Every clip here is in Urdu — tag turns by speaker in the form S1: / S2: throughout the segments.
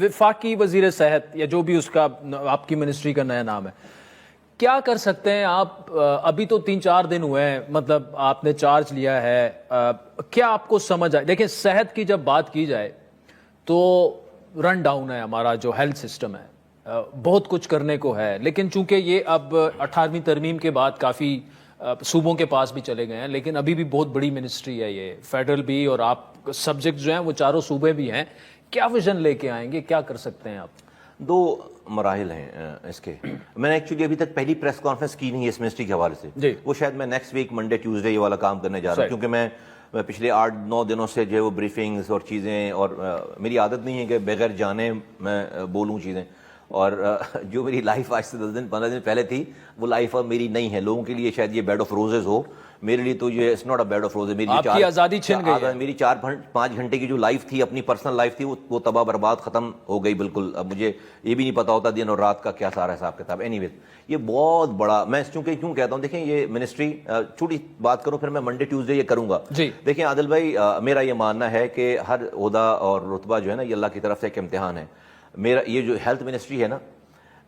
S1: وفاقی وزیر صحت یا جو بھی اس کا آپ کی منسٹری کا نیا نام ہے، کیا کر سکتے ہیں آپ؟ ابھی تو 3-4 دن ہوئے ہیں، مطلب آپ نے چارج لیا ہے، کیا آپ کو سمجھ آئے؟ دیکھیں صحت کی جب بات کی جائے تو رن ڈاؤن ہے ہمارا جو ہیلتھ سسٹم ہے، بہت کچھ کرنے کو ہے، لیکن چونکہ یہ اب 18ویں ترمیم کے بعد کافی صوبوں کے پاس بھی چلے گئے ہیں، لیکن ابھی بھی بہت بڑی منسٹری ہے یہ، فیڈرل بھی، اور آپ سبجیکٹ جو ہیں وہ چاروں صوبے بھی ہیں، کیا ویژن لے کے آئیں گے؟ کیا کر سکتے ہیں آپ؟
S2: 2 مراحل ہیں اس کے. میں نے ایکچولی ابھی تک پہلی پریس کانفرنس کی نہیں ہے اس منسٹری کے حوالے سے.
S1: جی.
S2: وہ شاید میں نیکسٹ ویک منڈے ٹیوزڈے یہ والا کام کرنے جا رہا ہوں، کیونکہ میں پچھلے 8-9 دنوں سے جو ہے وہ بریفنگز اور چیزیں، اور میری عادت نہیں ہے کہ بغیر جانے میں بولوں چیزیں، اور جو میری لائف آج سے 10-15 دن پہلے تھی وہ لائف اب میری نہیں ہے. لوگوں کے لیے شاید یہ بیڈ آف روزز ہو، میرے لیے تو یہ it's not a bed of roses.
S1: آپ کی آزادی چھن گئی ہے.
S2: میری 4-5 گھنٹے کی جو لائف تھی، اپنی پرسنل لائف تھی، وہ تباہ برباد ختم ہو گئی بالکل. اب مجھے یہ بھی نہیں پتا ہوتا دن اور رات کا کیا سارا حساب کتاب. اینی ویز یہ بہت بڑا، میں چونکہ کیوں کہتا ہوں، دیکھیں یہ منسٹری، چھوٹی بات کروں پھر میں منڈے ٹیوزڈے یہ کروں گا. دیکھیں عادل بھائی، میرا یہ ماننا ہے کہ ہر عہدہ اور رتبہ جو ہے نا، یہ اللہ کی طرف سے ایک امتحان ہے. میرا یہ جو ہیلتھ منسٹری ہے نا،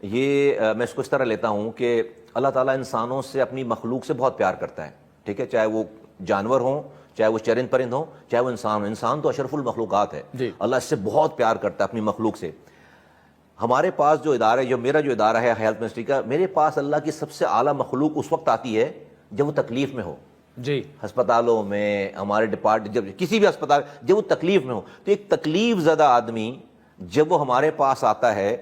S2: یہ میں اس کو اس طرح لیتا ہوں کہ اللہ تعالیٰ انسانوں سے، اپنی مخلوق سے بہت پیار کرتا ہے، ٹھیک ہے، چاہے وہ جانور ہوں، چاہے وہ چرند پرند ہوں، چاہے وہ انسان ہوں. انسان تو اشرف المخلوقات ہے. اللہ اس سے بہت پیار کرتا ہے اپنی مخلوق سے. ہمارے پاس جو ادارہ ہے، میرا جو ادارہ ہے ہیلتھ منسٹری کا، میرے پاس اللہ کی سب سے اعلیٰ مخلوق اس وقت آتی ہے جب وہ تکلیف میں ہو. جی، ہسپتالوں میں، ہمارے ڈپارٹمنٹ، جب کسی بھی ہسپتال جب وہ تکلیف میں ہو، تو ایک تکلیف زدہ آدمی جب وہ ہمارے پاس آتا ہے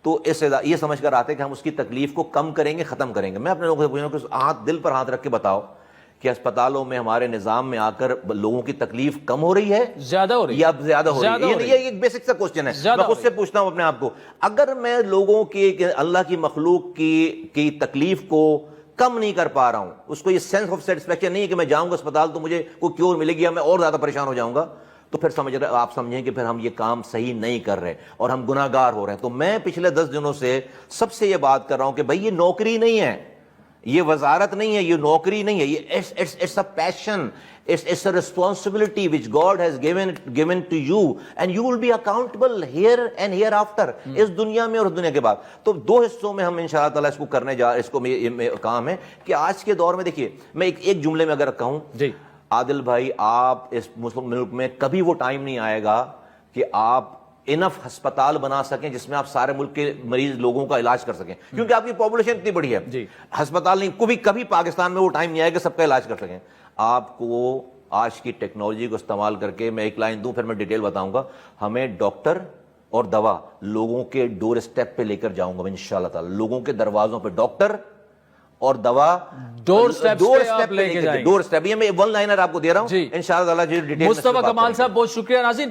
S2: تو یہ سمجھ کر آتے ہیں کہ ہم اس کی تکلیف کو کم کریں گے، ختم کریں گے. میں اپنے لوگوں سے پوچھوں کہ دل پر ہاتھ رکھ کے بتاؤ کہ ہسپتالوں میں ہمارے نظام میں آ کر لوگوں کی تکلیف کم ہو رہی ہے، زیادہ ہو رہی ہے، یا اب زیادہ ہو رہی ہے؟ یہ ایک بیسک سا کوسچن ہے. میں خود سے پوچھتا ہوں اپنے آپ کو، اگر میں لوگوں کی، اللہ کی مخلوق کی تکلیف کو کم نہیں کر پا رہا ہوں، اس کو یہ سینس آف سیٹسفیکشن نہیں ہے کہ میں جاؤں گا اسپتال تو مجھے کوئی کیور ملے گی یا میں اور زیادہ پریشان ہو جاؤں گا، تو پھر آپ سمجھیں کہ پھر ہم یہ کام صحیح نہیں کر رہے اور ہم گناہ گار ہو رہے ہیں. تو میں پچھلے 10 دنوں سے سب سے یہ بات کر رہا ہوں کہ بھائی یہ نوکری نہیں ہے، یہ وزارت نہیں ہے، یہ نوکری نہیں ہے، یہ it's a passion, it's a responsibility which God has given to you and you will be accountable here and hereafter. اس دنیا میں اور دنیا کے بعد. تو 2 حصوں میں ہم انشاءاللہ تعالیٰ اس کو کرنے جا رہے ہیں. اس کو کام ہے کہ آج کے دور میں دیکھیے، میں ایک جملے میں اگر کہوں، جی عادل بھائی، آپ اس مسلم ملک میں کبھی وہ ٹائم نہیں آئے گا کہ آپ انف ہسپتال بنا سکیں جس میں آپ سارے ملک کے مریض لوگوں کا علاج کر سکیں، کیونکہ آپ کی پاپولیشن اتنی بڑی ہے. ہسپتال نہیں، کبھی پاکستان میں وہ ٹائم نہیں آئے گا سب کا علاج کر سکیں. آپ کو آج کی ٹیکنالوجی کو استعمال کر کے، میں ایک لائن دوں پھر میں ڈیٹیل بتاؤں گا، ہمیں ڈاکٹر اور دوا لوگوں کے ڈور اسٹیپ پہ لے کر جاؤں گا میں انشاءاللہ تعالی. لوگوں کے دروازوں پہ ڈاکٹر اور دوا ڈور اسٹیپ لے کے جائیں گے. ڈور اسٹیپ، یہ میں 1 لائنر آپ کو دے رہا ہوں انشاءاللہ تعالی.
S1: مصطفیٰ کمال صاحب بہت شکریہ. ناظرین